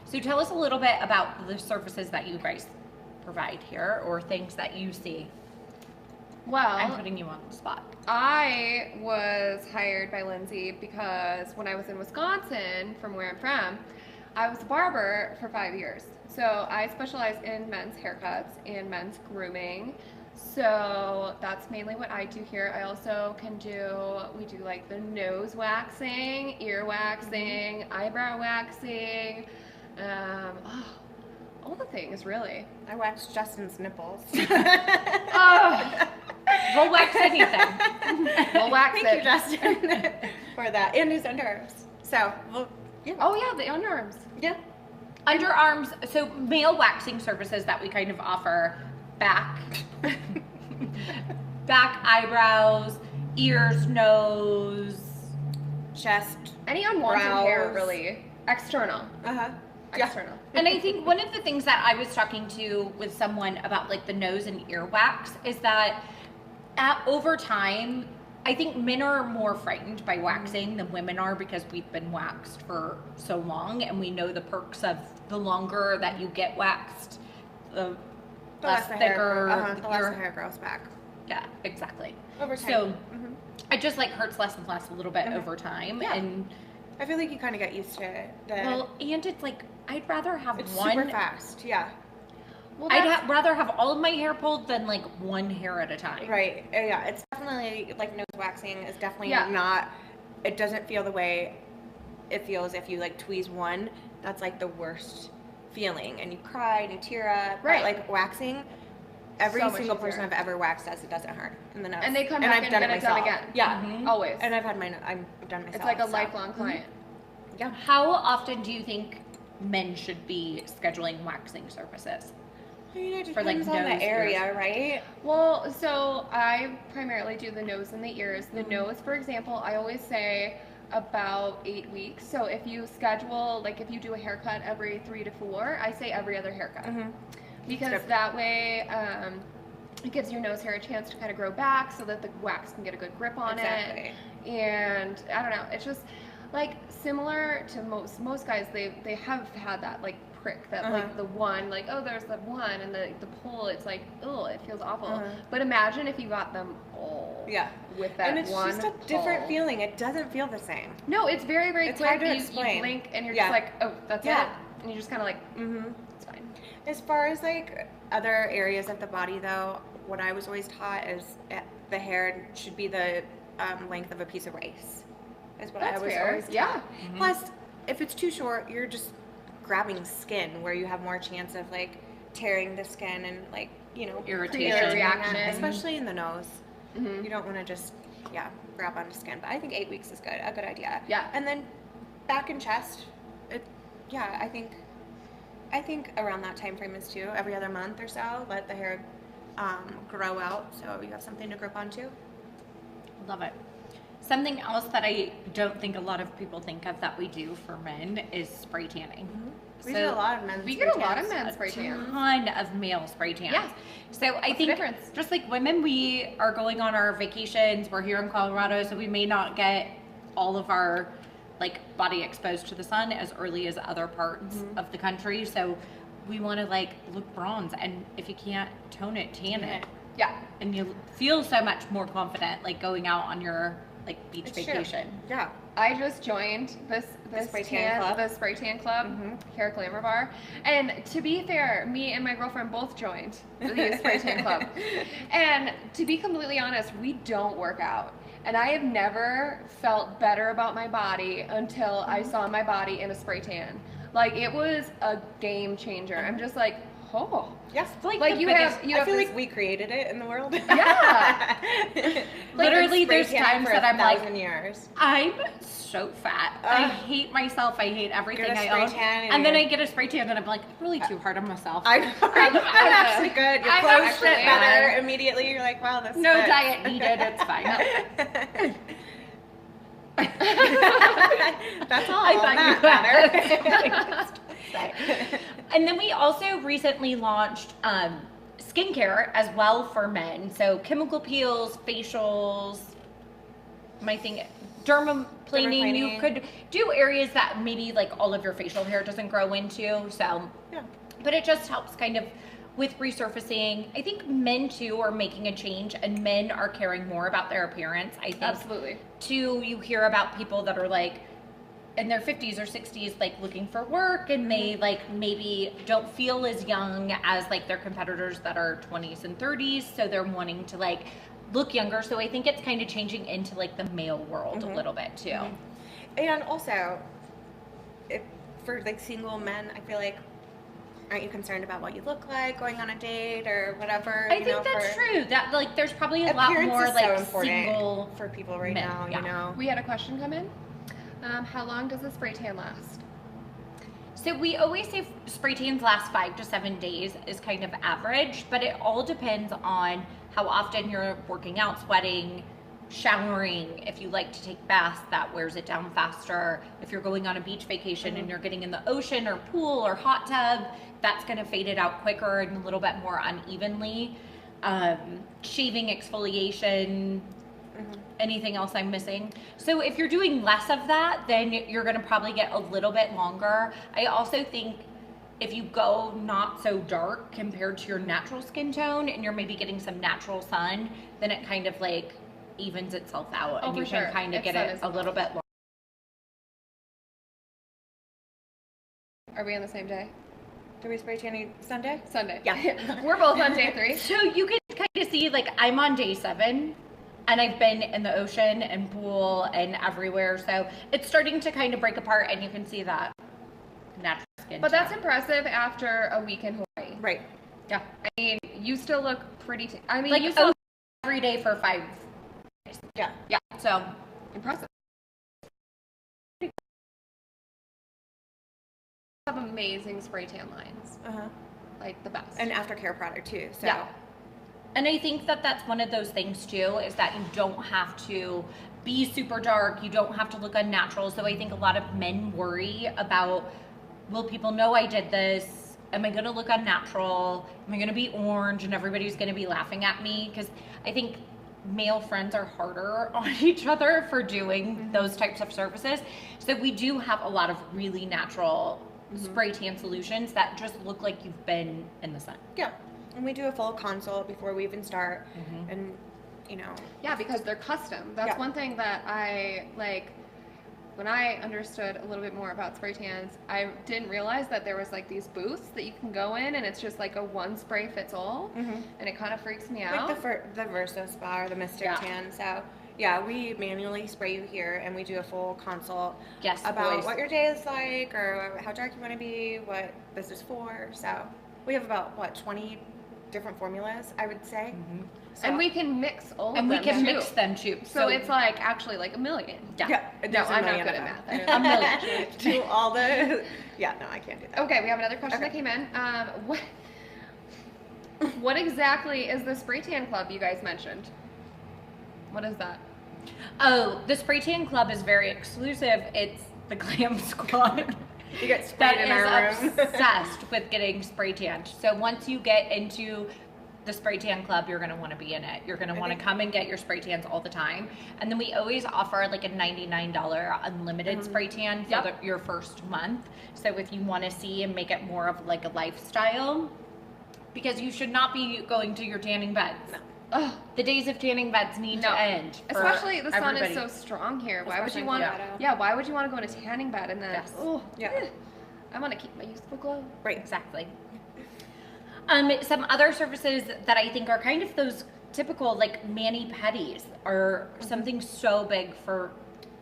So tell us a little bit about the services that you guys provide here, or things that you see. Well, I'm putting you on the spot. I was hired by Lindsay because when I was in Wisconsin, from where I'm from, I was a barber for 5 years. So I specialize in men's haircuts and men's grooming. So that's mainly what I do here. I also we do like the nose waxing, ear waxing, eyebrow waxing, all the things really. I waxed Justin's nipples. Oh, We'll wax anything. we'll wax Thank you, it. Justin, for that. And his underarms. So, well, yeah. Oh yeah, the underarms. Yeah. Underarms, so male waxing services that we kind of offer: back, eyebrows, ears, nose, Chest. Any unwanted Brows. hair, really. External. Uh-huh. External. And I think one of the things that I was talking to with someone about, like the nose and ear wax, is that over time, I think men are more frightened by waxing than women are, because we've been waxed for so long and we know the perks of the longer that you get waxed, the less the thicker hair, the less your the hair grows back. Yeah, exactly. Over time. So it just like hurts less and less a little bit over time. Yeah. And I feel like you kind of get used to it. well, and it's like, I'd rather have it's one. super fast. Yeah. Well, I'd rather have all of my hair pulled than like one hair at a time. Right. Yeah. It's definitely like nose waxing is definitely Yeah. not. It doesn't feel the way it feels if you like tweeze one. That's like the worst feeling, and you cry and you tear up. Right. But, like waxing, every So much single person easier. I've ever waxed says it doesn't hurt in the nose. And they come back and get it done again. Yeah. Always. And I've had mine. I've done myself. It's like a so. lifelong client. Yeah. How often do you think men should be scheduling waxing services? I mean, it For, like, depends on nose, the area, right? Well, so I primarily do the nose and the ears. The nose, for example, I always say about 8 weeks. So if you schedule, like if you do a haircut every 3 to 4, I say every other haircut. Because Good. that way it gives your nose hair a chance to kind of grow back so that the wax can get a good grip on Exactly. it. And I don't know, it's just like similar to most guys, they have had that like prick, that like the one, like, oh, there's the one, and the pull, it's like, oh, it feels awful. But imagine if you got them all with that And it's one just a pull. different feeling. It doesn't feel the same. No, it's very, very It's quick. hard to You explain. blink and you're Yeah. just like, oh, that's Yeah. it. And you're just kind of like, it's fine. As far as like other areas of the body, though, what I was always taught is the hair should be the length of a piece of rice. Is what That's I was fair. always taught. Yeah. Plus, if it's too short, you're just grabbing skin where you have more chance of like tearing the skin and like, you know, Irritation. creating Reaction. that, especially in the nose. You don't want to just grab onto skin. But I think 8 weeks is a good idea. Yeah. And then back and chest, I think around that time frame is too. Every other month or so, let the hair grow out so you have something to grip onto. Love it. Something else that I don't think a lot of people think of that we do for men is spray tanning. We do a lot of men's. We get a lot of spray men's spray tans. Ton of male spray tans. Yeah. So I the think difference? just like women, we are going on our vacations. We're here in Colorado, so we may not get all of our like body exposed to the sun as early as other parts of the country. So we want to like look bronze, and if you can't tone it, tan it. Yeah. And you feel so much more confident like going out on your like beach It's true. vacation. Yeah. I just joined this spray tan club. the spray tan club, Hair Glamour Bar. And to be fair, me and my girlfriend both joined the spray tan club. And to be completely honest, we don't work out. And I have never felt better about my body until I saw my body in a spray tan. Like, it was a game changer. I'm just like, oh. Yes. Like Like the you biggest- have, you I have feel this, like we created it in the world. Yeah. Literally, Spray there's tanning times for that I'm like, 1,000 years. I'm so fat. I hate myself. I hate everything Get a I spray own. tan And then you're- I get a spray tan, and I'm like, I'm really too hard on myself. I'm actually good. Your I'm clothes actually fit better good. immediately. You're like, wow, this No fits. diet needed. It's fine. That's all. I thought that you matters. And then we also recently launched skincare as well for men. So chemical peels, facials. My thing, dermaplaning. You Dermaplaning. could do areas that maybe like all of your facial hair doesn't grow into. So, Yeah. but it just helps kind of with resurfacing. I think men too are making a change, and men are caring more about their appearance. I think Absolutely. too, you hear about people that are like in their 50s or 60s, like looking for work, and they like maybe don't feel as young as like their competitors that are 20s and 30s, so they're wanting to like look younger. So I think it's kind of changing into like the male world a little bit too. And also, if for like single men, I feel like, aren't you concerned about what you look like going on a date or whatever? I think that's true. That like there's probably a lot Appearance more is like so important single for people right men, now. yeah. You know. We had a question come in. How long does a spray tan last? So we always say spray tans last 5 to 7 days is kind of average, but it all depends on how often you're working out, sweating, showering. If you like to take baths, that wears it down faster. If you're going on a beach vacation and you're getting in the ocean or pool or hot tub, that's going to fade it out quicker and a little bit more unevenly. Shaving, exfoliation, anything else I'm missing. So if you're doing less of that, then you're going to probably get a little bit longer. I also think if you go not so dark compared to your natural skin tone and you're maybe getting some natural sun, then it kind of like evens itself out, and for you sure. can kind of If get sun it is a little bit longer. Are we on the same day? Do we spray tanning Sunday? Sunday. Yeah. We're both on day 3. So you can kind of see, like, I'm on day 7 and I've been in the ocean and pool and everywhere. So it's starting to kind of break apart, and you can see that natural skin But that's tone. impressive after a week in Hawaii. Right. Yeah. I mean, you still look pretty. I mean, Like you still every day for 5 days. Yeah. Yeah. So impressive. Have amazing spray tan lines, like the best. An aftercare product too. So. yeah. And I think that that's one of those things too, is that you don't have to be super dark. You don't have to look unnatural. So I think a lot of men worry about, will people know I did this? Am I going to look unnatural? Am I going to be orange and everybody's going to be laughing at me? Because I think male friends are harder on each other for doing those types of services. So we do have a lot of really natural spray tan solutions that just look like you've been in the sun. Yeah. And we do a full consult before we even start, and you know. Yeah, because they're custom. That's Yeah. one thing that I like. When I understood a little bit more about spray tans, I didn't realize that there was like these booths that you can go in, and it's just like a one spray fits all, and it kind of freaks me out. Like the Verso Spa or the Mystic Tan. So yeah, we manually spray you here, and we do a full consult Yes, about boys. what your day is like, or how dark you want to be, what this is for. So we have about 20 different formulas, I would say. So, And we can mix all of And we them can too. mix them too. So it's like actually like a million. yeah, No, there's a I'm not million good of at them. math. I A don't million. Do all the no, I can't do that. Okay, we have another question Okay. that came in. What exactly is the spray tan club you guys mentioned? What is that? Oh, the Spray Tan Club is very exclusive. It's the Glam Squad. You get sprayed that in our is room. obsessed with getting spray tanned. So once you get into the Spray Tan Club, you're going to want to be in it. You're going to want to come and get your spray tans all the time. And then we always offer like a $99 unlimited spray tan for your first month. So if you want to see and make it more of like a lifestyle, because you should not be going to your tanning beds. No. Ugh, The days of tanning beds need to end. for especially the sun everybody. is so strong here. Why would Especially you in want to? Colorado. Yeah, why would you want to go in a tanning bed and then? Yes. Oh, Yeah. I want to keep my youthful glow. Right. Exactly. Some other services that I think are kind of those typical like mani-pedis are something so big for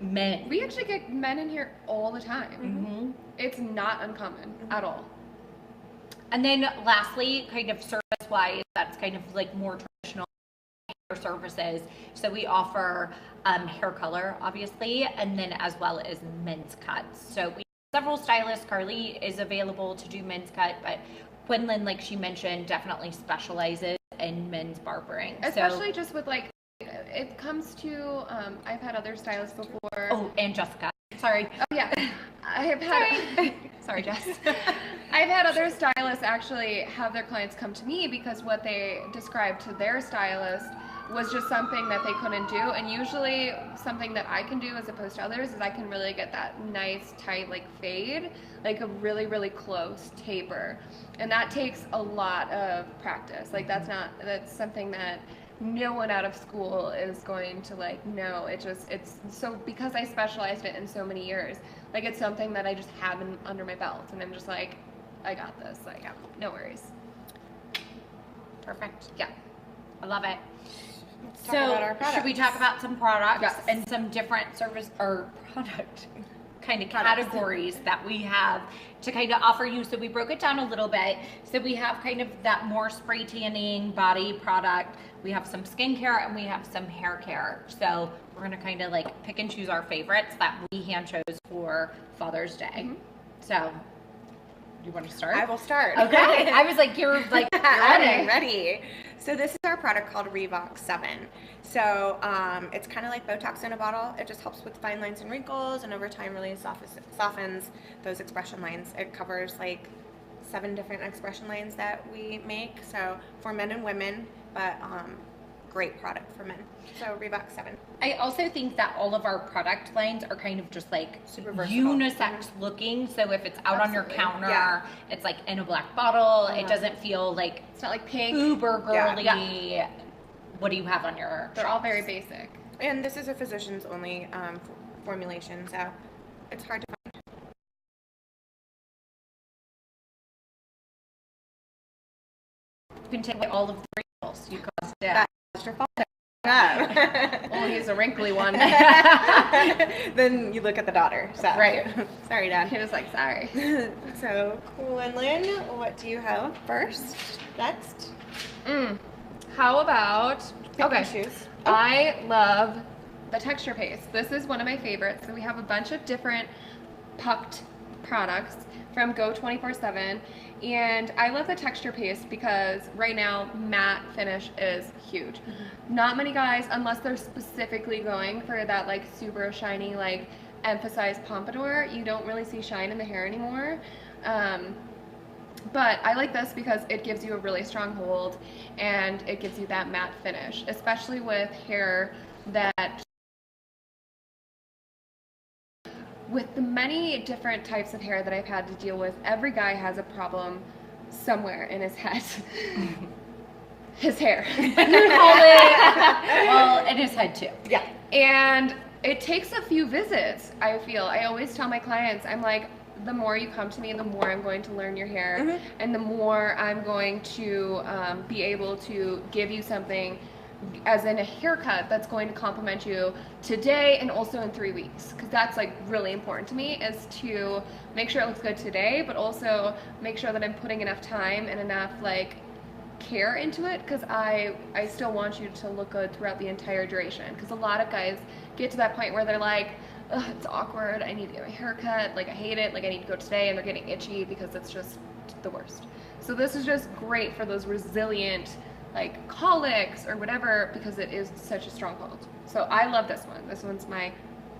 men. We actually get men in here all the time. Mm-hmm. It's not uncommon at all. And then lastly, kind of service-wise, that's kind of like more traditional hair services. So we offer hair color, obviously, and then as well as men's cuts. So we have several stylists. Carly is available to do men's cut, but Quinlan, like she mentioned, definitely specializes in men's barbering. Especially just with like, it comes to, I've had other stylists before. Oh, and Jessica. Sorry. Oh, yeah. I have had, sorry, Jess. I've had other stylists actually have their clients come to me because what they described to their stylist was just something that they couldn't do. And usually something that I can do as opposed to others is I can really get that nice tight like fade, like a really, really close taper. And that takes a lot of practice. Like that's something that no one out of school is going to like know. It's so, because I specialized it in so many years, like it's something that I just have under my belt, and I'm just like, I got this, like, no worries. Perfect. Yeah. I love it. Let's talk about our should we talk about some products Yes. and some different service or product kind of categories that we have to kind of offer you? So we broke it down a little bit. So we have kind of that more spray tanning body product. We have some skincare and we have some hair care. So we're going to kind of like pick and choose our favorites that we hand chose for Father's Day. Mm-hmm. So you want to start? I will start. Okay. I was like, you're like ready. So this is our product called Revox 7. So it's kind of like Botox in a bottle. It just helps with fine lines and wrinkles, and over time really softens those expression lines. It covers like 7 different expression lines that we make. So for men and women, but great product for men. So Revox 7. I also think that all of our product lines are kind of just like Super versatile. unisex looking. So if it's out on your Absolutely. counter, Yeah. it's like in a black bottle. It doesn't feel like It's not like pink. uber girly. Yeah. What do you have on your They're all shelves? very basic. And this is a physician's only formulation, so it's hard to find. You can take away all of the wrinkles you caused. That's your fault. Yeah. Oh, he's a wrinkly one. Then you look at the daughter. So. Right. Sorry, Dad. He was like, sorry. So, Quinlan, what do you have first? Next? How about, Pick and okay, choose. I love the texture paste. This is one of my favorites. So we have a bunch of different pucked products from Go 24/7, and I love the texture paste because right now matte finish is huge. Not many guys, unless they're specifically going for that like super shiny, like emphasized pompadour, you don't really see shine in the hair anymore. But I like this because it gives you a really strong hold and it gives you that matte finish, especially with hair that, with the many different types of hair that I've had to deal with, every guy has a problem somewhere in his head. His hair. Well, in his head too. Yeah. And it takes a few visits, I feel. I always tell my clients, I'm like, the more you come to me, the more I'm going to learn your hair, and the more I'm going to be able to give you something, as in a haircut, that's going to complement you today and also in 3 weeks. Because that's like really important to me, is to make sure it looks good today, but also make sure that I'm putting enough time and enough like care into it, because I still want you to look good throughout the entire duration. Because a lot of guys get to that point where they're like, ugh, it's awkward, I need to get my hair cut, like I hate it, like I need to go today, and they're getting itchy because it's just the worst. So this is just great for those resilient like colics or whatever, because it is such a stronghold. So I love this one. This one's my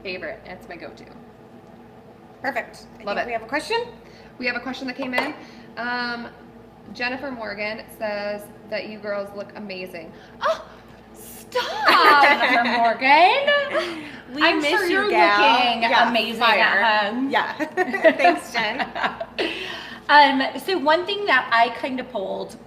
favorite. It's my go-to. Perfect. Love it. We have a question? We have a question that came in. Jennifer Morgan says that you girls look amazing. Oh, stop! Jennifer Morgan. I'm miss sure you, you're gal. looking Yeah, amazing fire. at home. Yeah. Thanks, Jen. So one thing that I kind of pulled,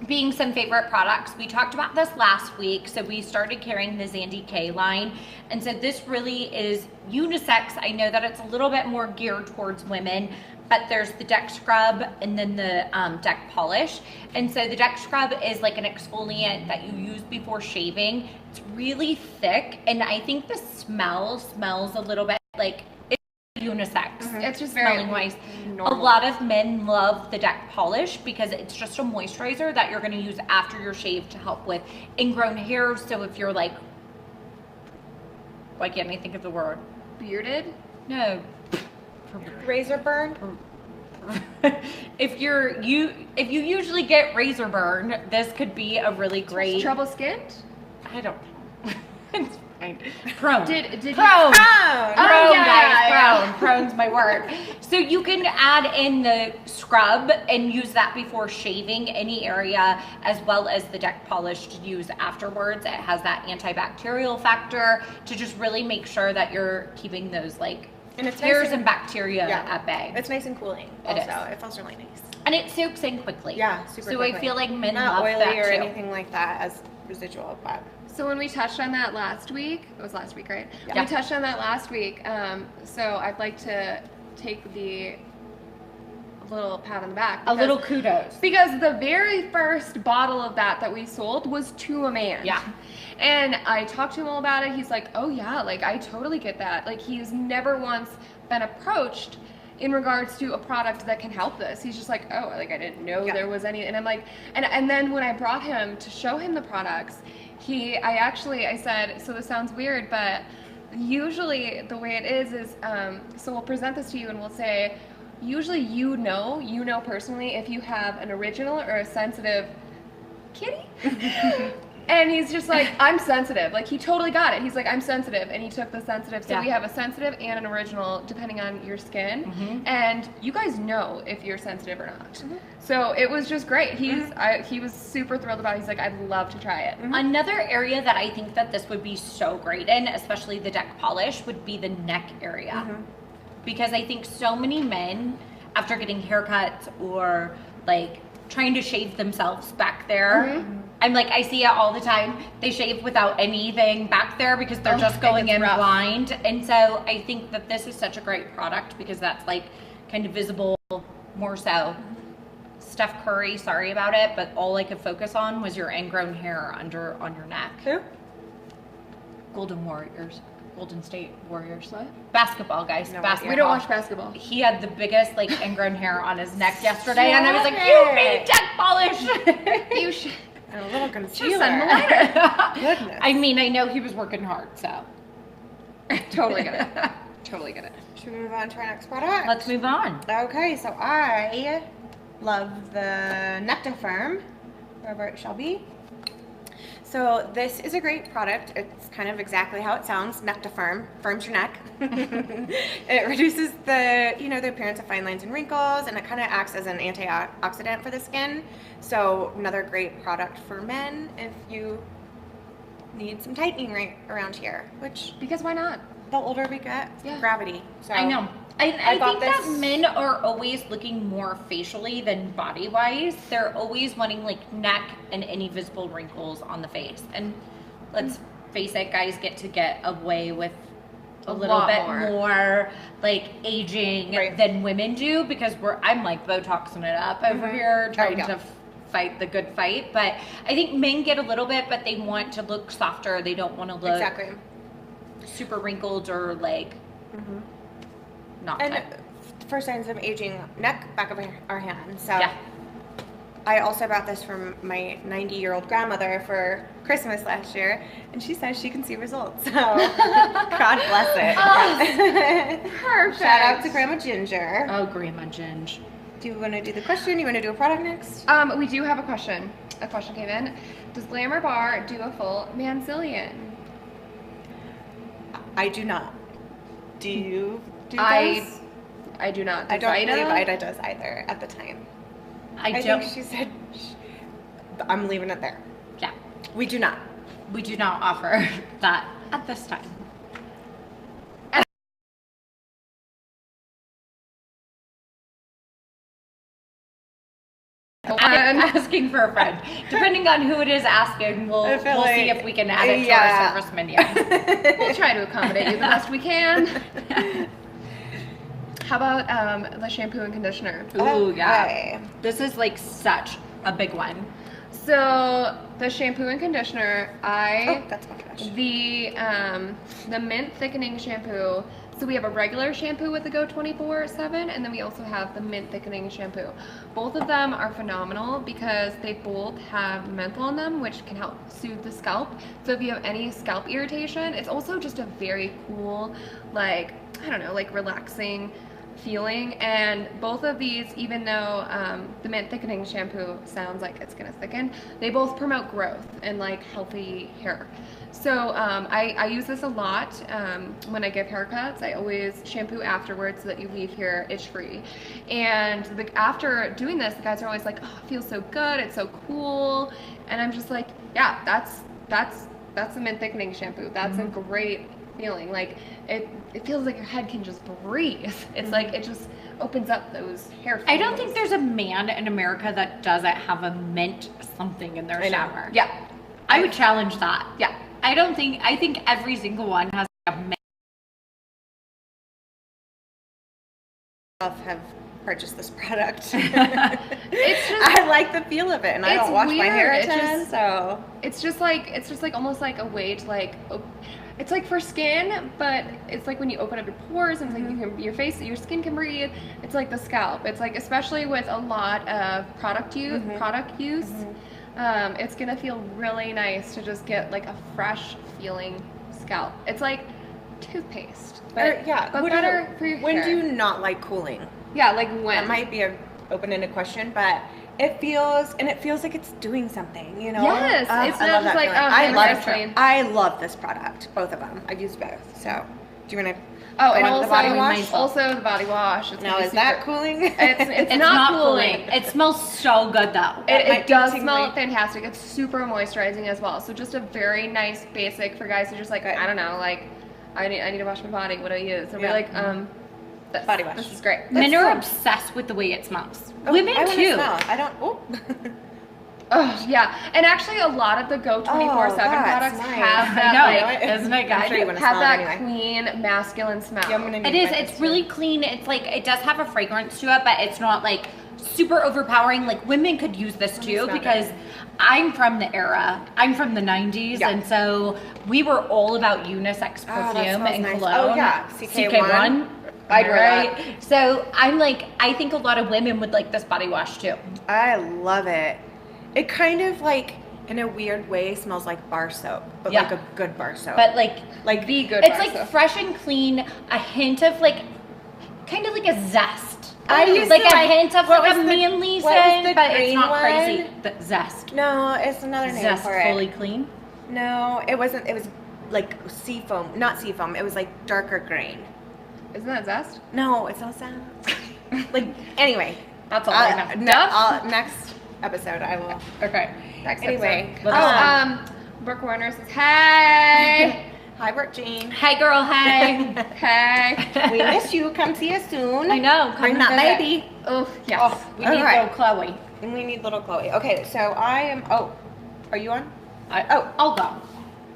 being some favorite products, we talked about this last week. So we started carrying the Zandy K line. And so this really is unisex. I know that it's a little bit more geared towards women, but there's the deck scrub and then the deck polish. And so the deck scrub is like an exfoliant that you use before shaving. It's really thick, and I think the smell smells a little bit like it's unisex. It's just very Smelling wise. normal. A lot of men love the deck polish because it's just a moisturizer that you're going to use after your shave to help with ingrown hairs. So if you're like, why can't I think of the word? Bearded? No. Razor burn? If you usually get razor burn, this could be a really great. Trouble skinned? I don't know. Prone. Did you? Prone. Prone. Prone, yeah, guys. Prone. Prone's my word. So you can add in the scrub and use that before shaving any area, as well as the deck polish to use afterwards. It has that antibacterial factor to just really make sure that you're keeping those like And it's hairs nice and bacteria yeah. at bay. It's nice and cooling. It Also, is. it feels really nice. And it soaks in quickly. Yeah, super So quickly. I feel like men Not love oily that or too. anything like that as residual, but So when we touched on that last week, it was last week, right? Yeah. We touched on that last week. So I'd like to take the little pat on the back. A little kudos. Because the very first bottle of that we sold was to a man. Yeah. And I talked to him all about it. He's like, oh yeah, like I totally get that. Like he's never once been approached in regards to a product that can help this. He's just like, oh, like I didn't know Yeah. there was any. And I'm like, and then when I brought him to show him the products, I said, so this sounds weird, but usually the way it is so we'll present this to you and we'll say, usually you know personally if you have an original or a sensitive kitty. And he's just like, I'm sensitive. Like he totally got it. He's like, I'm sensitive. And he took the sensitive. So Yeah. we have a sensitive and an original depending on your skin. Mhm. And you guys know if you're sensitive or not. So it was just great. He was super thrilled about it. He's like, I'd love to try it. Another area that I think that this would be so great in, especially the deck polish, would be the neck area. Because I think so many men, after getting haircuts or like trying to shave themselves back there, I'm like, I see it all the time. They shave without anything back there because they're just going in blind. And so I think that this is such a great product because that's like kind of visible more so. Steph Curry, sorry about it, but all I could focus on was your ingrown hair on your neck. who? Golden State Warriors. What? Basketball, guys. No basketball. We don't watch basketball. He had the biggest like ingrown hair on his neck yesterday, and I was like, Stop "You it. need deck polish." You should. And a little Just concealer. send him a letter. Goodness. I mean, I know he was working hard, so Totally get it. Totally get it. Should we move on to our next product? let's move on. Okay, so I love the Nectifirm, wherever it shall be. So this is a great product. It's kind of exactly how it sounds, Nectifirm, firms your neck. It reduces the appearance of fine lines and wrinkles, and it kind of acts as an antioxidant for the skin. So another great product for men if you need some tightening right around here, which Because why not? the older we get, Yeah. gravity. So I know. I bought think that this- men are always looking more facially than body-wise. They're always wanting like neck and any visible wrinkles on the face. And let's face it, guys get away with a little lot bit more. more like aging Right. than women do because I'm like Botoxing it up over here trying yeah. to fight the good fight. But I think men get a little bit, but they want to look softer. They don't want to look exactly. super wrinkled or like not And tight. for signs of aging, neck, back of our hand. So Yeah. I also bought this from my 90-year-old grandmother for Christmas last year, and she says she can see results. So God bless it. Perfect. Shout out to Grandma Ginger. Oh, Grandma Ginge. Do you want to do the question? You want to do a product next? We do have a question. A question came in. Does Glamour Bar do a full Manzillion? I do not. Do you do I this? I do not. I Does don't Ida? believe Ida does either at the time. I I don't. think she said, I'm leaving it there. Yeah, We do not. we do not offer that at this time. I'm asking for a friend. Depending on who it is asking, we'll I feel see like- if we can add it to yeah. our service menu. We'll try to accommodate you the best we can. How about the shampoo and conditioner? Ooh, yeah. Okay. This is like such a big one. So the shampoo and conditioner, Oh, that's my trash. the mint thickening shampoo. So we have a regular shampoo with the Go 24/7, and then we also have the mint thickening shampoo. Both of them are phenomenal because they both have menthol in them, which can help soothe the scalp. So if you have any scalp irritation, it's also just a very cool, like, I don't know, like relaxing feeling, and both of these, even though the mint thickening shampoo sounds like it's gonna thicken, they both promote growth and like healthy hair. So I use this a lot when I give haircuts. I always shampoo afterwards so that you leave here itch free. And after doing this, the guys are always like, "Oh, it feels so good. It's so cool." And I'm just like, "Yeah, that's a mint thickening shampoo. That's a great feeling. Like it feels like your head can just breathe. It's like it just opens up those hair follicles." I don't think there's a man in America that doesn't have a mint something in their shower. Yeah. I would challenge that. Yeah. I think every single one has a mint. Have purchased this product. It's just, I like the feel of it, and I don't wash my hair a ton, so it's just like almost like a way to like it's like for skin, but it's like when you open up your pores and it's like your skin can breathe. It's like the scalp. It's like, especially with a lot of product use, it's gonna feel really nice to just get like a fresh feeling scalp. It's like toothpaste, but better for your hair. When do you not like cooling? Yeah, like when? That might be a open-ended question, but it feels like it's doing something, you know? Yes, it's not just like, I love this product, both of them. I've used both. So, do you want to? Oh, and the body wash? Also the body wash. Now, is that cooling? It's not cooling. It smells so good though. It does smell fantastic. It's super moisturizing as well. So just a very nice basic for guys who just like, I don't know, like I need to wash my body. What do I use? And we're like, body wash. This is great. Men are obsessed with the way it smells. Oh, Women too. I don't. Oh. Oh yeah, and actually a lot of the Go 24/7 products have that isn't it good? Have that clean masculine smell. It is. It's really clean. It's like it does have a fragrance to it, but it's not like super overpowering. Like women could use this too because I'm from the era. I'm from the 90s, and so we were all about unisex perfume and cologne. Oh yeah, CK1. Right. So I'm like, I think a lot of women would like this body wash too. I love it. It kind of like, in a weird way, smells like bar soap, but like a good bar soap. But like the good it's bar like soap. fresh and clean, a hint of like, kind of like a zest. I used like to a hint of like a manly scent, but it's not one? crazy. The zest. No, it's another name Zest for it. fully clean. No, it wasn't. It was like seafoam, not seafoam. It was like darker grain. Isn't that zest? No, it's not zest. Like anyway, That's all I know. Next episode, I will. Okay. Next Anyway, Brooke Warner says, "Hey, hi, Brooke Jean. Hey, girl. Hey. hey, We miss you. Come see us soon. I know. Come Bring and that visit. baby. oh yes, Oh, we need little Chloe. And we need little Chloe. Okay, so I am. Oh, are you on? I'll go.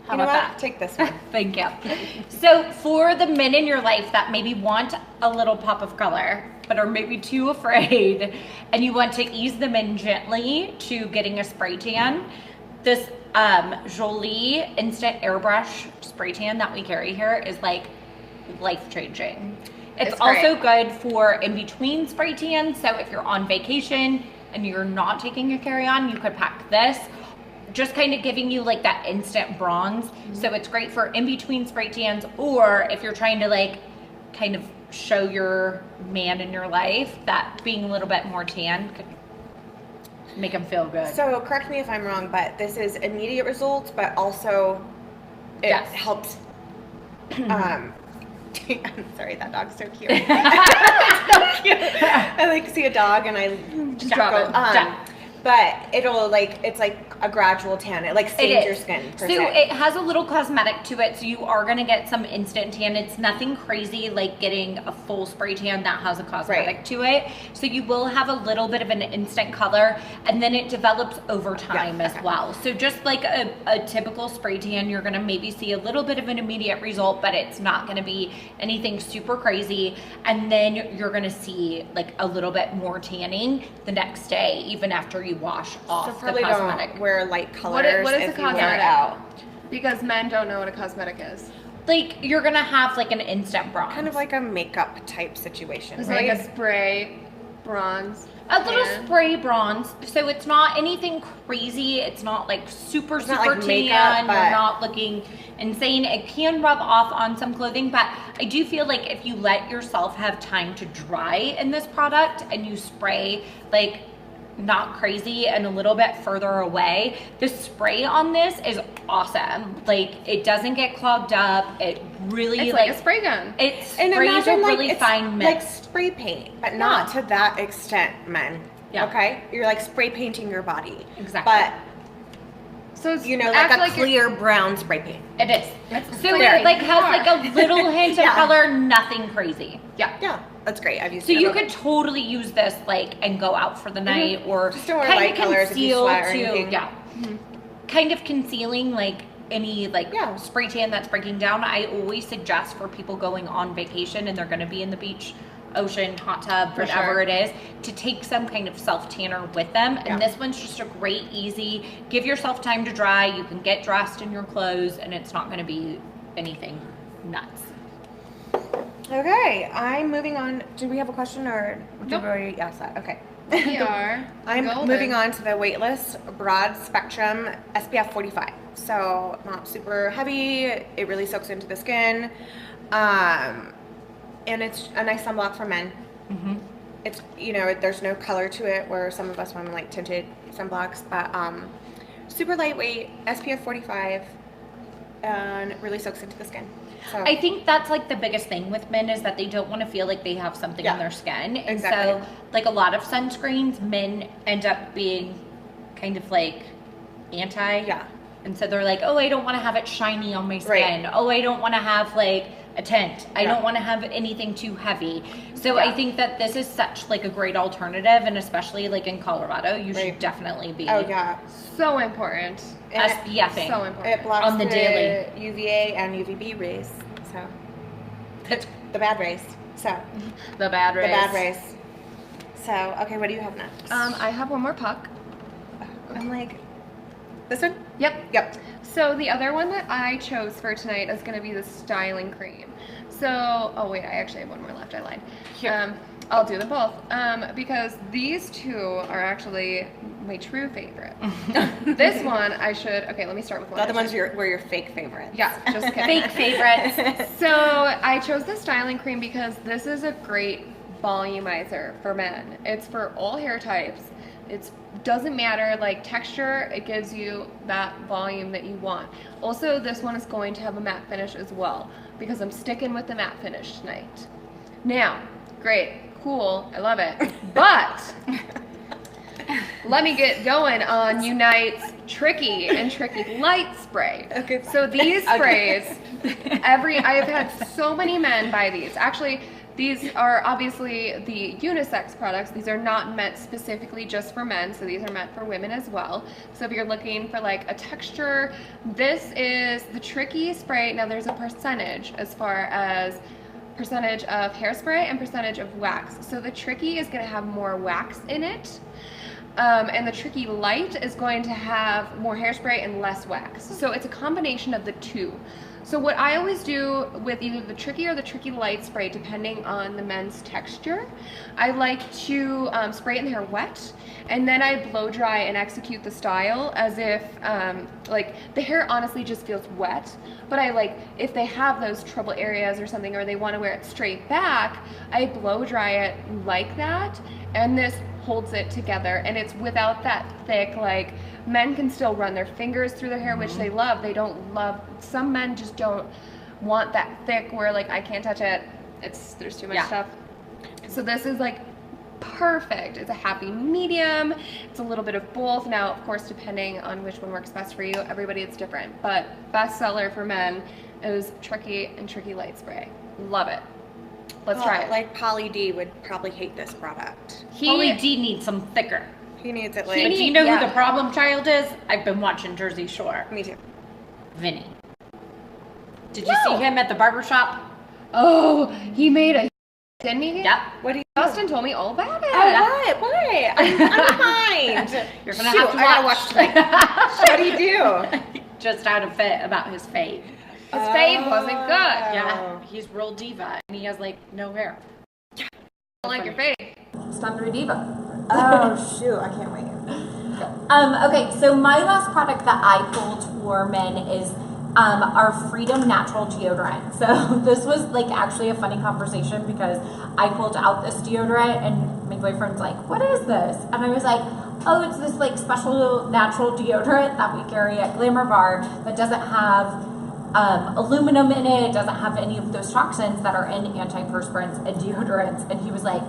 How You know about what? that? Take this one. Thank you. So for the men in your life that maybe want a little pop of color, but are maybe too afraid, and you want to ease them in gently to getting a spray tan, this Jolie Instant Airbrush Spray Tan that we carry here is like life-changing. It's also good for in-between spray tans, so if you're on vacation and you're not taking a carry-on, you could pack this. Just kind of giving you like that instant bronze. So it's great for in-between spray tans, or if you're trying to like kind of show your man in your life that being a little bit more tan could make them feel good. So correct me if I'm wrong, but this is immediate results, but also it helps. I'm sorry, that dog's so cute. It's so cute. I like to see a dog and I just drop it. But it'll like, it's like a gradual tan. It like stains your skin. So it has a little cosmetic to it, so you are gonna get some instant tan. It's nothing crazy like getting a full spray tan that has a cosmetic to it. So you will have a little bit of an instant color, and then it develops over time as well. So just like a typical spray tan, you're gonna maybe see a little bit of an immediate result, but it's not gonna be anything super crazy. And then you're gonna see like a little bit more tanning the next day, even after you wash off So probably the cosmetic. don't wear light colors. What is if the you wear it cosmetic? out. Because men don't know what a cosmetic is. Like you're gonna have like an instant bronze. Kind of like a makeup type situation, It's right? like a spray bronze. A little tan. spray bronze, so it's not anything crazy. It's not like super It's not super like tan. makeup, but- You're not looking insane. It can rub off on some clothing, but I do feel like if you let yourself have time to dry in this product and you spray like not crazy and a little bit further away, the spray on this is awesome. Like it doesn't get clogged up. It really It's like a spray gun. It And sprays a imagine really it's fine like mist. spray paint, but not to that extent, men. Yeah. Okay? You're like spray painting your body. Exactly. But So it's you know, act like a you're- clear brown spray paint. It is. So clear. it like has like a little hint of Yeah. color, nothing crazy. Yeah. Yeah, that's great. I've used So it. you could totally use this like and go out for the night or Just don't wear kind light of colors if you conceal sweat or too. anything. Yeah. Kind of concealing like any like Yeah. spray tan that's breaking down. I always suggest for people going on vacation and they're going to be in the beach, ocean, hot tub, For whatever sure. it is, to take some kind of self tanner with them. Yeah. And this one's just a great, easy. Give yourself time to dry. You can get dressed in your clothes, and it's not going to be anything nuts. Okay, I'm moving on. Do we have a question or did Nope. we already ask that? Okay. We are. I'm golden. moving on to the Weightless Broad Spectrum SPF 45. So not super heavy. It really soaks into the skin. And it's a nice sunblock for men. Mm-hmm. It's, you know, there's no color to it where some of us want like tinted sunblocks, but super lightweight, SPF 45, and it really soaks into the skin. So I think that's like the biggest thing with men is that they don't want to feel like they have something Yeah, on their skin. And exactly. so like a lot of sunscreens, men end up being kind of like anti. Yeah. And so they're like, oh, I don't want to have it shiny on my skin. Right. Oh, I don't want to have like a tint. I Yeah. don't want to have anything too heavy. So Yeah. I think that this is such like a great alternative, and especially like in Colorado, you should Right. definitely be Oh yeah. So important. And SPFing. So important. it blocks On the daily. UVA and UVB rays. So That's the bad rays. So The bad rays. the bad rays. So okay, what do you have next? I have one more puck. I'm like, this one? Yep. Yep. So the other one that I chose for tonight is going to be the styling cream. So, oh wait, I actually have one more left. I lied. Here. I'll do them both because these two are actually my true favorite. This one I should. Okay, let me start with one. The other I ones were your fake favorites. Yeah, just kidding. fake favorites. So I chose the styling cream because this is a great volumizer for men. It's for all hair types. It doesn't matter like texture, it gives you that volume that you want. Also, this one is going to have a matte finish as well because I'm sticking with the matte finish tonight. Now, great, cool, I love it. But let me get going on Unite's Tricky and Tricky Light Spray. Okay. So these sprays, I have had so many men buy these. Actually, these are obviously the unisex products. These are not meant specifically just for men, so these are meant for women as well. So if you're looking for like a texture, this is the Tricky spray. Now there's a percentage as far as percentage of hairspray and percentage of wax. So the Tricky is going to have more wax in it. And the Tricky Light is going to have more hairspray and less wax. So it's a combination of the two. So what I always do with either the Tricky or the Tricky Light spray, depending on the men's texture, I like to spray it in the hair wet, and then I blow dry and execute the style as if, like, the hair honestly just feels wet, but I like, if they have those trouble areas or something, or they want to wear it straight back, I blow dry it like that, and this holds it together, and it's without that thick, like, men can still run their fingers through their hair, which they love. They don't love, some men just don't want that thick where like I can't touch it. There's too much stuff. So this is like perfect. It's a happy medium. It's a little bit of both. Now, of course, depending on which one works best for you, everybody it's different. But best seller for men is Tricky and Tricky Light Spray. Love it. Let's try it. Like Polly D would probably hate this product. Pauly D needs some thicker. He needs it But like. do you know who the problem child is? I've been watching Jersey Shore. Me too. Vinny. Did you see him at the barber shop? Oh, he made a, didn't he? Yep. What do you? Justin told me all about it. Oh, what? I'm behind. You're gonna Shoot, have to I gotta watch. watch tonight. What do you do? Just had a fit about his fade. His fade wasn't good. Yeah, he's real diva, and he has like no hair. I like your fade. It's time to be diva. Oh shoot, I can't wait. Okay, so my last product that I pulled for men is our Freedom Natural deodorant. So this was like actually a funny conversation because I pulled out this deodorant and my boyfriend's like, what is this? And I was like, oh, it's this like special natural deodorant that we carry at Glamour Bar that doesn't have aluminum in it. It doesn't have any of those toxins that are in antiperspirants and deodorants. And he was like,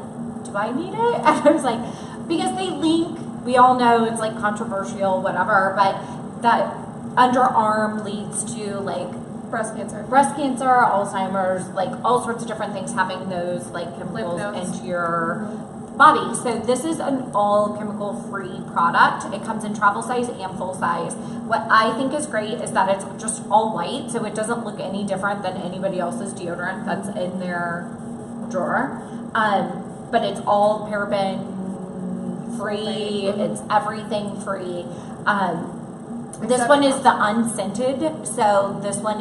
do I need it? And I was like, because they link, we all know it's like controversial, whatever, but that underarm leads to like Breast cancer. Alzheimer's, like all sorts of different things having those like chemicals into your body. So this is an all chemical free product. It comes in travel size and full size. What I think is great is that it's just all white, so it doesn't look any different than anybody else's deodorant that's in their drawer. But it's all paraben free. It's everything free. This one is the unscented, so this one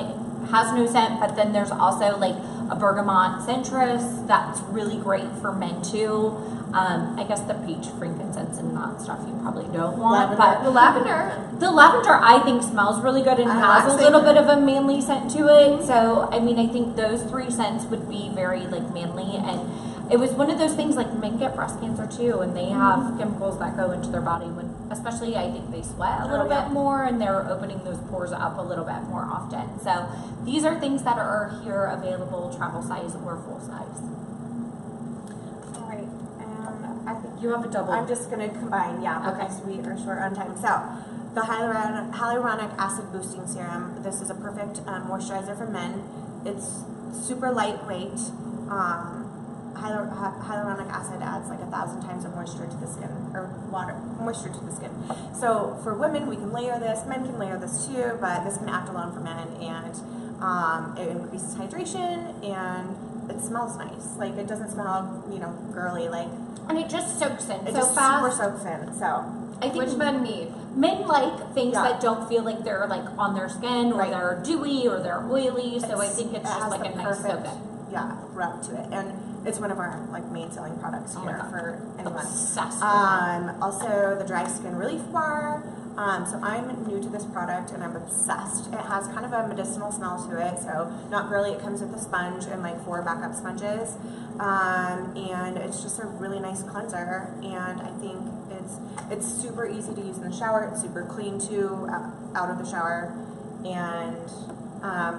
has no scent, but then there's also like a bergamot citrus that's really great for men too. I guess the peach, frankincense, and that stuff you probably don't want, but The lavender I think smells really good and has a little bit of a manly scent to it. So I mean, I think those three scents would be very like manly, and it was one of those things like men get breast cancer too, and they have chemicals that go into their body when, especially I think they sweat a little bit more and they're opening those pores up a little bit more often. So these are things that are here available, travel size or full size. All right, and I think You have a double. I'm just gonna combine, because we are short on time. So, the hyaluronic acid boosting serum. This is a perfect moisturizer for men. It's super lightweight. Hyaluronic acid adds like 1,000 times of moisture to the skin, or moisture to the skin. So for women, we can layer this. Men can layer this too, but this can act alone for men, and it increases hydration, and it smells nice. Like it doesn't smell, girly. Like, and it just soaks in it so just fast. super soaks in. So I think Which men need. Men like things that don't feel like they're like on their skin, or they're dewy, or they're oily. So I think it's just like a nice soak in. Yeah, rub to it, and it's one of our like main selling products here for anyone. Obsessed with Also the dry skin relief bar. So I'm new to this product and I'm obsessed. It has kind of a medicinal smell to it, so not girly. It comes with a sponge and like 4 backup sponges, and it's just a really nice cleanser. And I think it's super easy to use in the shower. It's super clean too, out of the shower, and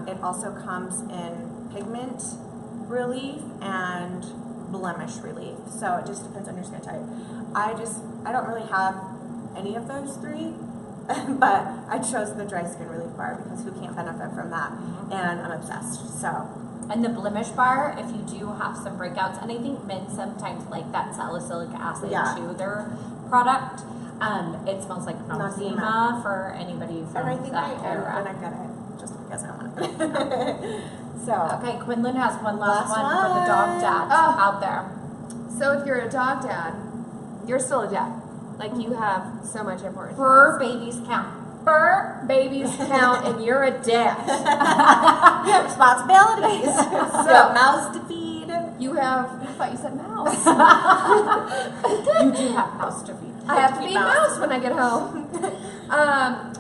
it also comes in pigment relief and blemish relief, so it just depends on your skin type. I don't really have any of those three, but I chose the dry skin relief bar because who can't benefit from that, and I'm obsessed. So, and the blemish bar, if you do have some breakouts, and I think men sometimes like that salicylic acid to their product. It smells like Noxzema for anybody from and I think that era. And I got it just because I want it. So okay, Quinlan has one last one for the dog dads out there. So if you're a dog dad, you're still a dad. Like you have so much importance. Fur babies count. Fur babies count, and you're a dad. Responsibilities. So mouse to feed. You have. I thought you said mouse. You do have mouse to feed. I have to feed mouse when I get home.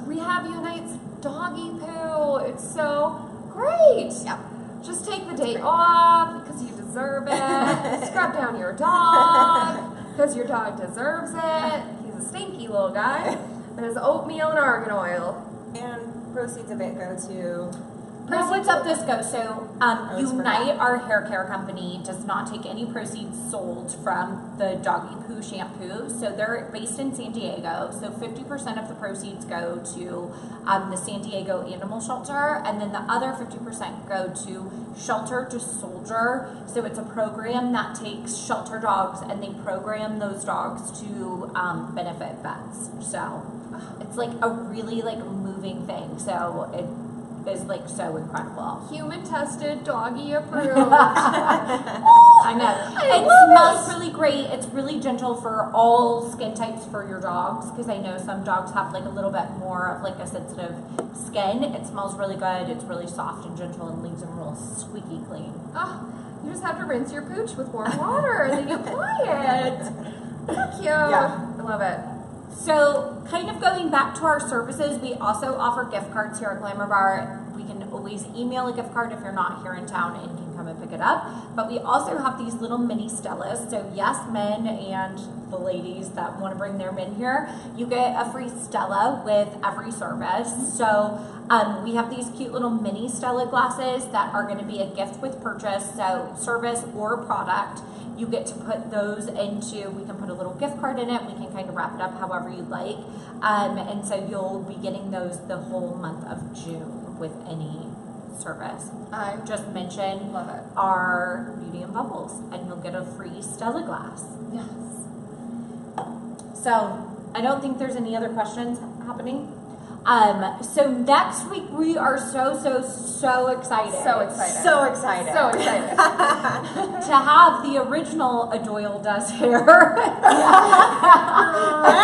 We have Unite's doggy poo. It's so great. Yep. Just take the day off because you deserve it. Scrub down your dog because your dog deserves it. He's a stinky little guy. And his oatmeal and argan oil. And proceeds of it go to. Proceeds of this go. So Unite, forgot. our hair care company, does not take any proceeds sold from the doggy poo shampoo. So they're based in San Diego. So 50% of the proceeds go to the San Diego Animal Shelter, and then the other 50% go to Shelter to Soldier. So it's a program that takes shelter dogs and they program those dogs to benefit vets. So it's like a really like moving thing. So it is like so incredible. Human tested, doggy approved. I know. It smells really great. It's really gentle for all skin types for your dogs, because I know some dogs have like a little bit more of like a sensitive skin. It smells really good. It's really soft and gentle and leaves them real squeaky clean. Oh, You just have to rinse your pooch with warm water and then you apply it. So cute. Yeah. I love it. So, kind of going back to our services, we also offer gift cards here at Glamour Bar. We can always email a gift card if you're not here in town and can come and pick it up. But we also have these little mini Stellas. So, yes, men and the ladies that want to bring their men here, you get a free Stella with every service. So, we have these cute little mini Stella glasses that are going to be a gift with purchase. So, service or product. You get to put those into, we can put a little gift card in it, we can kind of wrap it up however you'd like. And so you'll be getting those the whole month of June with any service. I Just mention love it. our Beauty and Bubbles and you'll get a free Stella glass. Yes. So I don't think there's any other questions happening. So next week we are so excited. So excited. So excited. So excited. To have the original Adoyle Does Hair.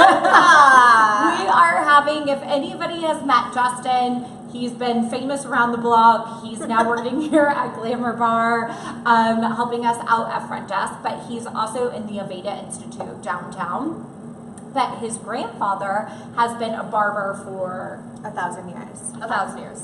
We are having, if anybody has met Justin, he's been famous around the block. He's now working here at Glamour Bar, helping us out at front desk, but he's also in the Aveda Institute downtown. But his grandfather has been a barber for 1,000 years. 1,000 years.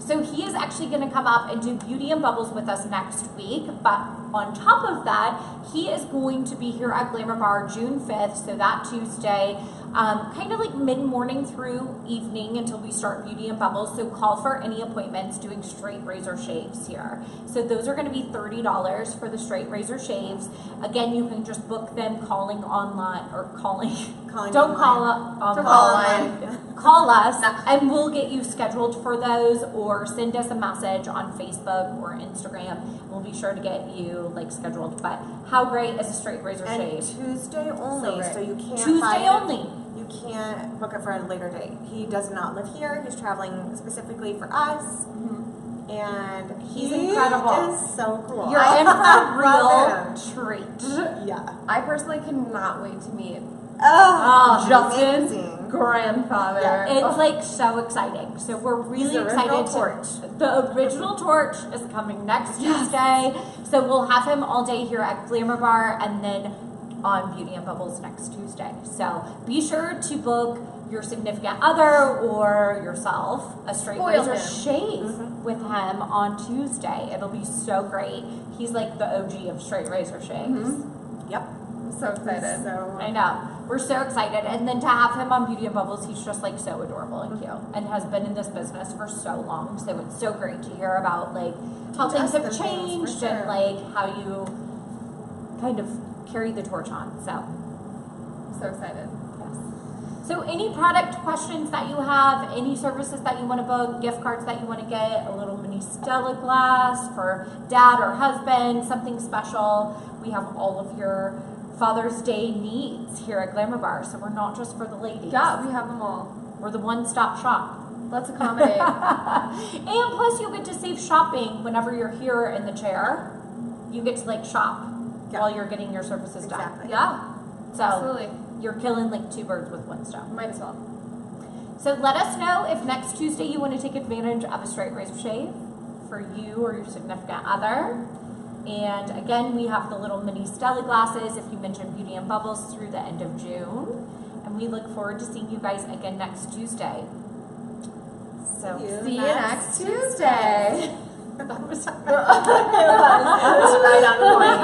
So he is actually going to come up and do Beauty and Bubbles with us next week. But on top of that, he is going to be here at Glamour Bar June 5th, so that Tuesday, kind of like mid-morning through evening until we start Beauty and Bubbles. So call for any appointments doing straight razor shaves here. So those are going to be $30 for the straight razor shaves. Again, you can just book them calling online or calling. Don't call up. Call us and we'll get you scheduled for those, or send us a message on Facebook or Instagram. We'll be sure to get you like scheduled. But how great is a straight razor And shave? Tuesday only, so you can't Tuesday buy it- only. You can't book it for a later date. He does not live here. He's traveling specifically for us, and He's he incredible. is so cool. You're in for a real Love treat. him. Yeah. I personally cannot wait to meet Oh, Justin's amazing. grandfather. Yeah. It's like so exciting. So we're really the original excited. torch. The original torch is coming next Tuesday. So we'll have him all day here at Glamour Bar and then on Beauty and Bubbles next Tuesday. So be sure to book your significant other or yourself a straight Spoil razor him. shave with him on Tuesday. It'll be so great. He's like the OG of straight razor shaves. Yep. I'm so excited. So I know. We're so excited. And then to have him on Beauty and Bubbles, he's just like so adorable and cute and has been in this business for so long. So it's so great to hear about like how things have Justin things, for changed sure. and like how you kind of carry the torch on. So, I'm so excited. yes. So any product questions that you have, any services that you want to book, gift cards that you want to get, a little mini Stella glass for dad or husband, something special, we have all of your Father's Day needs here at Glamour Bar. So we're not just for the ladies. Yeah, we have them all. We're the one-stop shop. Let's accommodate. And plus you'll get to save shopping whenever you're here in the chair. You get to like shop while you're getting your services done. Exactly. Yeah, So absolutely. you're killing like two birds with one stone. Might as well. So let us know if next Tuesday you want to take advantage of a straight razor shave for you or your significant other. And again, we have the little mini Stella glasses if you mention Beauty and Bubbles through the end of June. And we look forward to seeing you guys again next Tuesday. So See you next Tuesday. that was it was right on point.